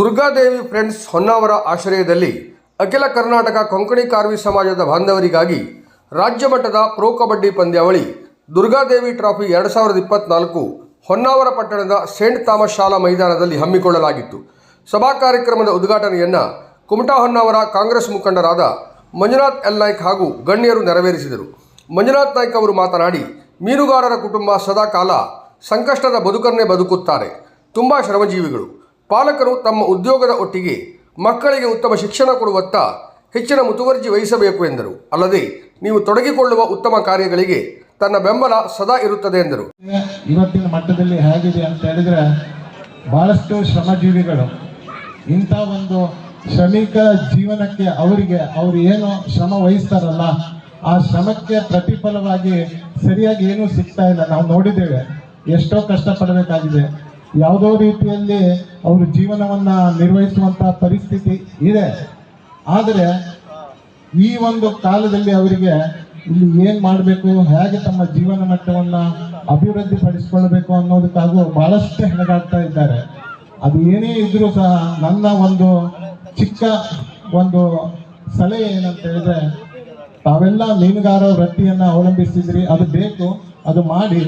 Durgadevi friends Honnavar ಆಶ್ರಯದಲ್ಲಿ ಅಖಿಲ ಕರ್ನಾಟಕ ಕೊಂಕಣಿ ಕಾರ್ವಿ ಸಮಾಜದ ಬಾಂಧವರಿಗಾಗಿ ರಾಜ್ಯ ಮಟ್ಟದ ಪ್ರೊ ಕಬಡ್ಡಿ ಪಂದ್ಯಾವಳಿ ದುರ್ಗಾದೇವಿ ಟ್ರಾಫಿ 2024 ಹೊನ್ನಾವರ ಪಟ್ಟಣದ ಸೇಂಟ್ ಥಾಮಸ್ ಶಾಲಾ ಮೈದಾನದಲ್ಲಿ ಹಮ್ಮಿಕೊಳ್ಳಲಾಗಿತ್ತು. ಸಭಾ ಕಾರ್ಯಕ್ರಮದ ಉದ್ಘಾಟನೆಯನ್ನು ಕುಮಟಾ ಹೊನ್ನಾವರ ಕಾಂಗ್ರೆಸ್ ಮುಖಂಡರಾದ ಮಂಜುನಾಥ್ ಎಲ್ ನಾಯ್ಕ್ ಹಾಗೂ ಗಣ್ಯರು ನೆರವೇರಿಸಿದರು. ಮಂಜುನಾಥ್ ನಾಯ್ಕ್ ಅವರು ಮಾತನಾಡಿ, ಮೀನುಗಾರರ ಕುಟುಂಬ ಸದಾ ಕಾಲ ಸಂಕಷ್ಟದ ಬದುಕನ್ನೇ ಬದುಕುತ್ತಾರೆ. ತುಂಬ ಶ್ರಮಜೀವಿಗಳು. ಪಾಲಕರು ತಮ್ಮ ಉದ್ಯೋಗದ ಒಟ್ಟಿಗೆ ಮಕ್ಕಳಿಗೆ ಉತ್ತಮ ಶಿಕ್ಷಣ ಕೊಡುವತ್ತ ಹೆಚ್ಚಿನ ಮುತುವರ್ಜಿ ವಹಿಸಬೇಕು ಎಂದರು. ಅಲ್ಲದೆ ನೀವು ತೊಡಗಿಕೊಳ್ಳುವ ಉತ್ತಮ ಕಾರ್ಯಗಳಿಗೆ ತನ್ನ ಬೆಂಬಲ ಸದಾ ಇರುತ್ತದೆ ಎಂದರು. ಇವತ್ತಿನ ಮಟ್ಟದಲ್ಲಿ ಹೇಗಿದೆ ಅಂತ ಹೇಳಿದ್ರೆ, ಬಹಳಷ್ಟು ಶ್ರಮಜೀವಿಗಳು ಇಂಥ ಒಂದು ಶ್ರಮಿಕ ಜೀವನಕ್ಕೆ ಅವರು ಏನು ಶ್ರಮ ವಹಿಸ್ತಾರಲ್ಲ, ಆ ಶ್ರಮಕ್ಕೆ ಪ್ರತಿಫಲವಾಗಿ ಸರಿಯಾಗಿ ಏನೂ ಸಿಗ್ತಾ ಇಲ್ಲ. ನಾವು ನೋಡಿದ್ದೇವೆ, ಎಷ್ಟೋ ಕಷ್ಟಪಡಬೇಕಾಗಿದೆ. ಯಾವುದೋ ರೀತಿಯಲ್ಲಿ ಅವರು ಜೀವನವನ್ನ ನಿರ್ವಹಿಸುವಂತಹ ಪರಿಸ್ಥಿತಿ ಇದೆ. ಆದರೆ ಈ ಒಂದು ಕಾಲದಲ್ಲಿ ಅವರಿಗೆ ಇಲ್ಲಿ ಏನ್ ಮಾಡಬೇಕು, ಹೇಗೆ ತಮ್ಮ ಜೀವನ ಮಟ್ಟವನ್ನ ಅಭಿವೃದ್ಧಿ ಪಡಿಸಿಕೊಳ್ಳಬೇಕು ಅನ್ನೋದಕ್ಕಾಗೂ ಬಹಳಷ್ಟು ಹೆಣಗಾಡ್ತಾ ಇದ್ದಾರೆ. ಅದು ಏನೇ ಇದ್ರೂ ಸಹ ನನ್ನ ಒಂದು ಚಿಕ್ಕ ಒಂದು ಸಲಹೆ ಏನಂತ ಹೇಳಿದ್ರೆ, ತಾವೆಲ್ಲ ಮೀನುಗಾರ ವೃತ್ತಿಯನ್ನ ಅವಲಂಬಿಸಿದ್ರಿ, ಅದು ಬೇಕು, ಅದು ಮಾಡಿ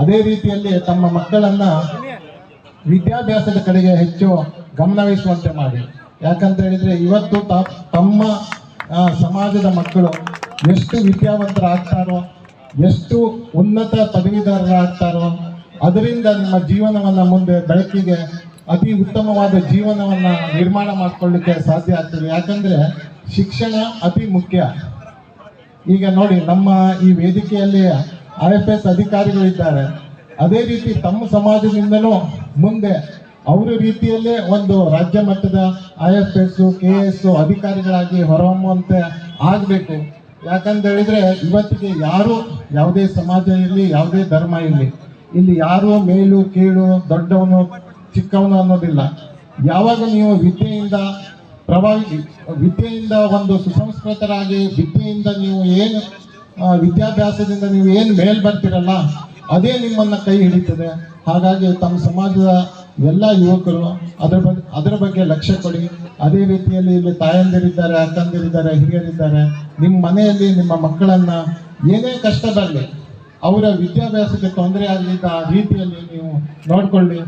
ಅದೇ ರೀತಿಯಲ್ಲಿ ತಮ್ಮ ಮಕ್ಕಳನ್ನ ವಿದ್ಯಾಭ್ಯಾಸದ ಕಡೆಗೆ ಹೆಚ್ಚು ಗಮನವಹಿಸುವಂತೆ ಮಾಡಿ. ಯಾಕಂತ ಹೇಳಿದ್ರೆ, ಇವತ್ತು ತಮ್ಮ ಸಮಾಜದ ಮಕ್ಕಳು ಎಷ್ಟು ವಿದ್ಯಾವಂತರಾಗ್ತಾರೋ, ಎಷ್ಟು ಉನ್ನತ ಪದವೀಧರರಾಗ್ತಾರೋ, ಅದರಿಂದ ನಿಮ್ಮ ಜೀವನವನ್ನ ಮುಂದೆ ಬೆಳಕಿಗೆ ಅತಿ ಉತ್ತಮವಾದ ಜೀವನವನ್ನ ನಿರ್ಮಾಣ ಮಾಡ್ಕೊಳ್ಳಿಕ್ಕೆ ಸಾಧ್ಯ ಆಗ್ತದೆ. ಯಾಕಂದ್ರೆ ಶಿಕ್ಷಣ ಅತಿ ಮುಖ್ಯ. ಈಗ ನೋಡಿ, ನಮ್ಮ ಈ ವೇದಿಕೆಯಲ್ಲಿ IFS ಅಧಿಕಾರಿಗಳಿದ್ದಾರೆ. ಅದೇ ರೀತಿ ತಮ್ಮ ಸಮಾಜದಿಂದನೂ ಮುಂದೆ ಅವರ ರೀತಿಯಲ್ಲೇ ಒಂದು ರಾಜ್ಯ ಮಟ್ಟದ IFS KS ಅಧಿಕಾರಿಗಳಾಗಿ ಹೊರಹೊಮ್ಮುವಂತೆ ಆಗಬೇಕು. ಯಾಕಂತ ಹೇಳಿದ್ರೆ, ಇವತ್ತಿಗೆ ಯಾರು ಯಾವುದೇ ಸಮಾಜ ಇರಲಿ, ಯಾವುದೇ ಧರ್ಮ ಇರಲಿ, ಇಲ್ಲಿ ಯಾರು ಮೇಲು ಕೀಳು, ದೊಡ್ಡವನು ಚಿಕ್ಕವನು ಅನ್ನೋದಿಲ್ಲ. ಯಾವಾಗ ನೀವು ವಿದ್ಯೆಯಿಂದ ಒಂದು ಸುಸಂಸ್ಕೃತರಾಗಿ, ವಿದ್ಯೆಯಿಂದ ನೀವು ಏನು ವಿದ್ಯಾಭ್ಯಾಸದಿಂದ ನೀವು ಏನು ಮೇಲ್ ಬರ್ತಿರಲ್ಲ, ಅದೇ ನಿಮ್ಮನ್ನ ಕೈ ಹಿಡಿತದೆ. ಹಾಗಾಗಿ ತಮ್ಮ ಸಮಾಜದ ಎಲ್ಲ ಯುವಕರು ಅದರ ಬಗ್ಗೆ ಲಕ್ಷ್ಯ ಕೊಡಿ. ಅದೇ ರೀತಿಯಲ್ಲಿ ಇಲ್ಲಿ ತಾಯಂದಿರಿದ್ದಾರೆ, ಅಕ್ಕಂದಿರಿದ್ದಾರೆ, ಹಿರಿಯರಿದ್ದಾರೆ. ನಿಮ್ಮ ಮನೆಯಲ್ಲಿ ನಿಮ್ಮ ಮಕ್ಕಳನ್ನ ಏನೇ ಕಷ್ಟ ಬರಲಿ, ಅವರ ವಿದ್ಯಾಭ್ಯಾಸಕ್ಕೆ ತೊಂದರೆ ಆಗಲಿದ್ದ ರೀತಿಯಲ್ಲಿ ನೀವು ನೋಡ್ಕೊಳ್ಳಿ.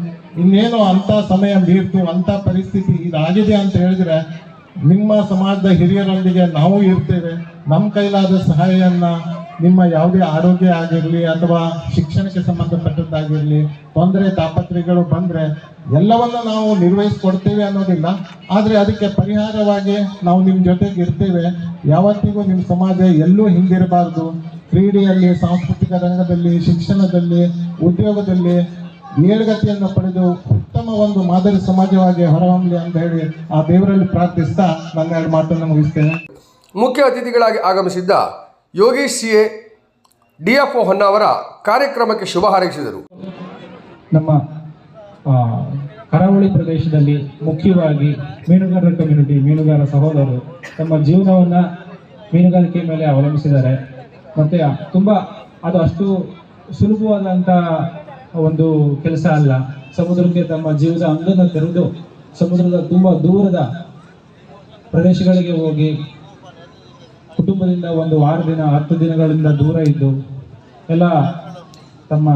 ಇನ್ನೇನು ಅಂತ ಸಮಯ ಮೀರ್ತು, ಅಂತ ಪರಿಸ್ಥಿತಿ ಇದಾಗಿದೆ ಅಂತ ಹೇಳಿದ್ರೆ, ನಿಮ್ಮ ಸಮಾಜದ ಹಿರಿಯರೊಂದಿಗೆ ನಾವು ಇರ್ತೇವೆ. ನಮ್ಮ ಕೈಲಾದ ಸಹಾಯವನ್ನ, ನಿಮ್ಮ ಯಾವುದೇ ಆರೋಗ್ಯ ಆಗಿರಲಿ ಅಥವಾ ಶಿಕ್ಷಣಕ್ಕೆ ಸಂಬಂಧಪಟ್ಟದ್ದಾಗಿರಲಿ, ತೊಂದರೆ ತಾಪತ್ರೆಗಳು ಬಂದ್ರೆ ಎಲ್ಲವನ್ನ ನಾವು ನಿರ್ವಹಿಸ್ಕೊಡ್ತೇವೆ ಅನ್ನೋದಿಲ್ಲ. ಆದ್ರೆ ಅದಕ್ಕೆ ಪರಿಹಾರವಾಗಿ ನಾವು ನಿಮ್ಮ ಜೊತೆಗೆ ಇರ್ತೇವೆ. ಯಾವತ್ತಿಗೂ ನಿಮ್ಮ ಸಮಾಜ ಎಲ್ಲೂ ಹಿಂದಿರಬಾರ್ದು. ಕ್ರೀಡೆಯಲ್ಲಿ, ಸಾಂಸ್ಕೃತಿಕ ರಂಗದಲ್ಲಿ, ಶಿಕ್ಷಣದಲ್ಲಿ, ಉದ್ಯೋಗದಲ್ಲಿ ಏಳುಗತಿಯನ್ನು ಪಡೆದು ಉತ್ತಮ ಒಂದು ಮಾದರಿ ಸಮಾಜವಾಗಿ ಹೊರಹೊಮ್ಮಲಿ ಅಂತ ಹೇಳಿ ಆ ದೇವರಲ್ಲಿ ಪ್ರಾರ್ಥಿಸ್ತಾ ನನ್ನ 2 ಮಾತನ್ನು ಮುಗಿಸ್ತೇನೆ. ಮುಖ್ಯ ಅತಿಥಿಗಳಾಗಿ ಆಗಮಿಸಿದ್ದ ಯೋಗೀಶ್ CA DFO ಹೊನ್ನಾವರ ಕಾರ್ಯಕ್ರಮಕ್ಕೆ ಶುಭ ಹಾರೈಸಿದರು. ನಮ್ಮ ಕರಾವಳಿ ಪ್ರದೇಶದಲ್ಲಿ ಮುಖ್ಯವಾಗಿ ಮೀನುಗಾರರ ಕಮ್ಯುನಿಟಿ, ಮೀನುಗಾರ ಸಹೋದರರು ತಮ್ಮ ಜೀವನವನ್ನ ಮೀನುಗಾರಿಕೆ ಮೇಲೆ ಅವಲಂಬಿಸಿದ್ದಾರೆ. ಮತ್ತೆ ಅದು ಅಷ್ಟು ಸುಲಭವಾದಂಥ ಒಂದು ಕೆಲಸ ಅಲ್ಲ. ಸಮುದ್ರಕ್ಕೆ ತಮ್ಮ ಜೀವದ ಅಂಗನ್ನು ತೆರೆದು ಸಮುದ್ರದ ತುಂಬ ದೂರದ ಪ್ರದೇಶಗಳಿಗೆ ಹೋಗಿ ಕುಟುಂಬದಿಂದ 1 ವಾರ ದಿನ 10 ದಿನಗಳಿಂದ ದೂರ ಇದ್ದು ಎಲ್ಲ ತಮ್ಮ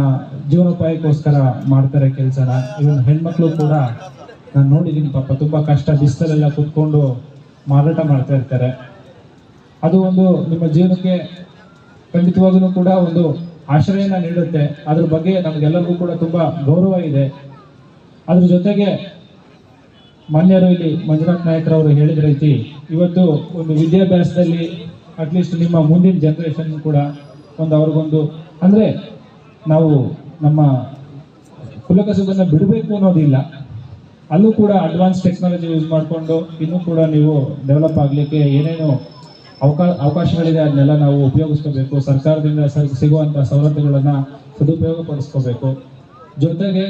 ಜೀವನೋಪಾಯಕ್ಕೋಸ್ಕರ ಮಾಡ್ತಾರೆ ಕೆಲಸನ. ಇವನ್ ಹೆಣ್ಮಕ್ಳು ಕೂಡ ನಾನು ನೋಡಿದ್ದೀನಿ, ಪಾಪ ತುಂಬ ಕಷ್ಟ, ಬಿಸಿಲಲ್ಲೆಲ್ಲ ಕುತ್ಕೊಂಡು ಮಾರಾಟ ಮಾಡ್ತಾ ಇರ್ತಾರೆ. ಅದು ಒಂದು ನಿಮ್ಮ ಜೀವನಕ್ಕೆ ಖಂಡಿತವಾಗೂ ಕೂಡ ಒಂದು ಆಶ್ರಯನ ನೀಡುತ್ತೆ. ಅದ್ರ ಬಗ್ಗೆ ನಮಗೆಲ್ಲರಿಗೂ ಕೂಡ ತುಂಬಾ ಗೌರವ ಇದೆ. ಅದ್ರ ಜೊತೆಗೆ ಮಾನ್ಯರು ಇಲ್ಲಿ ಮಂಜುನಾಥ್ ನಾಯ್ಕರವರು ಹೇಳಿದ ರೀತಿ, ಇವತ್ತು ಒಂದು ವಿದ್ಯಾಭ್ಯಾಸದಲ್ಲಿ ಅಟ್ಲೀಸ್ಟ್ ನಿಮ್ಮ ಮುಂದಿನ ಜನರೇಷನ್ ಕೂಡ ಅವ್ರಿಗೊಂದು ಅಂದ್ರೆ ನಾವು ನಮ್ಮ ಕುಲಕಸುಬನ್ನ ಬಿಡಬೇಕು ಅನ್ನೋದಿಲ್ಲ. ಅಲ್ಲೂ ಕೂಡ ಅಡ್ವಾನ್ಸ್ ಟೆಕ್ನಾಲಜಿ ಯೂಸ್ ಮಾಡಿಕೊಂಡು ಇನ್ನೂ ಕೂಡ ನೀವು ಡೆವಲಪ್ ಆಗಲಿಕ್ಕೆ ಏನೇನು ಅವಕಾಶಗಳಿದೆ ಅದನ್ನೆಲ್ಲ ನಾವು ಉಪಯೋಗಿಸ್ಕೋಬೇಕು. ಸರ್ಕಾರದಿಂದ ಸಿಗುವಂಥ ಸವಲತ್ತುಗಳನ್ನು ಸದುಪಯೋಗ ಪಡಿಸ್ಕೋಬೇಕು. ಜೊತೆಗೆ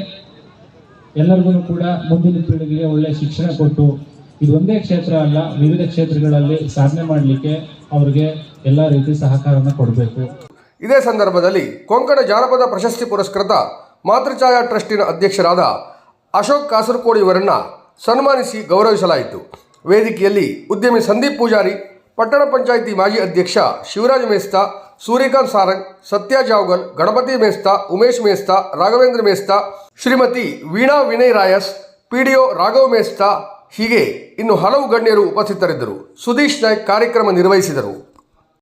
ಎಲ್ಲರಿಗೂ ಕೂಡ ಮುಂದಿನ ಪೀಳಿಗೆಗೆ ಒಳ್ಳೆಯ ಶಿಕ್ಷಣ ಕೊಟ್ಟು, ಇದೊಂದೇ ಕ್ಷೇತ್ರ ಅಲ್ಲ, ವಿವಿಧ ಕ್ಷೇತ್ರಗಳಲ್ಲಿ ಸಾಧನೆ ಮಾಡಲಿಕ್ಕೆ ಅವ್ರಿಗೆ ಎಲ್ಲ ರೀತಿ ಸಹಕಾರನ ಕೊಡಬೇಕು. ಇದೇ ಸಂದರ್ಭದಲ್ಲಿ ಕೊಂಕಣ ಜಾನಪದ ಪ್ರಶಸ್ತಿ ಪುರಸ್ಕೃತ ಮಾತೃಛಾಯಾ ಟ್ರಸ್ಟಿನ ಅಧ್ಯಕ್ಷರಾದ ಅಶೋಕ್ ಕಾಸರಕೋಡಿ ಇವರನ್ನ ಸನ್ಮಾನಿಸಿ ಗೌರವಿಸಲಾಯಿತು. ವೇದಿಕೆಯಲ್ಲಿ ಉದ್ಯಮಿ ಸಂದೀಪ್ ಪೂಜಾರಿ, ಪಟ್ಟಣ ಪಂಚಾಯಿತಿ ಮಾಜಿ ಅಧ್ಯಕ್ಷ ಶಿವರಾಜ್ ಮೇಸ್ತಾ, ಸೂರ್ಯಕಾಂತ್ ಸಾರಂಗ್, ಸತ್ಯ ಜಾವ್ಗಲ್, ಗಣಪತಿ ಮೇಸ್ತಾ, ಉಮೇಶ್ ಮೇಸ್ತಾ, ರಾಘವೇಂದ್ರ ಮೇಸ್ತಾ, ಶ್ರೀಮತಿ ವೀಣಾ ವಿನಯ್ ರಾಯಸ್, ಪಿಡಿಒ ರಾಘವ್ ಮೇಸ್ತಾ ಹೀಗೆ ಇನ್ನು ಹಲವು ಗಣ್ಯರು ಉಪಸ್ಥಿತರಿದ್ದರು. ಸುದೀಶ್ ನಾಯ್ಕ್ ಕಾರ್ಯಕ್ರಮ ನಿರ್ವಹಿಸಿದರು.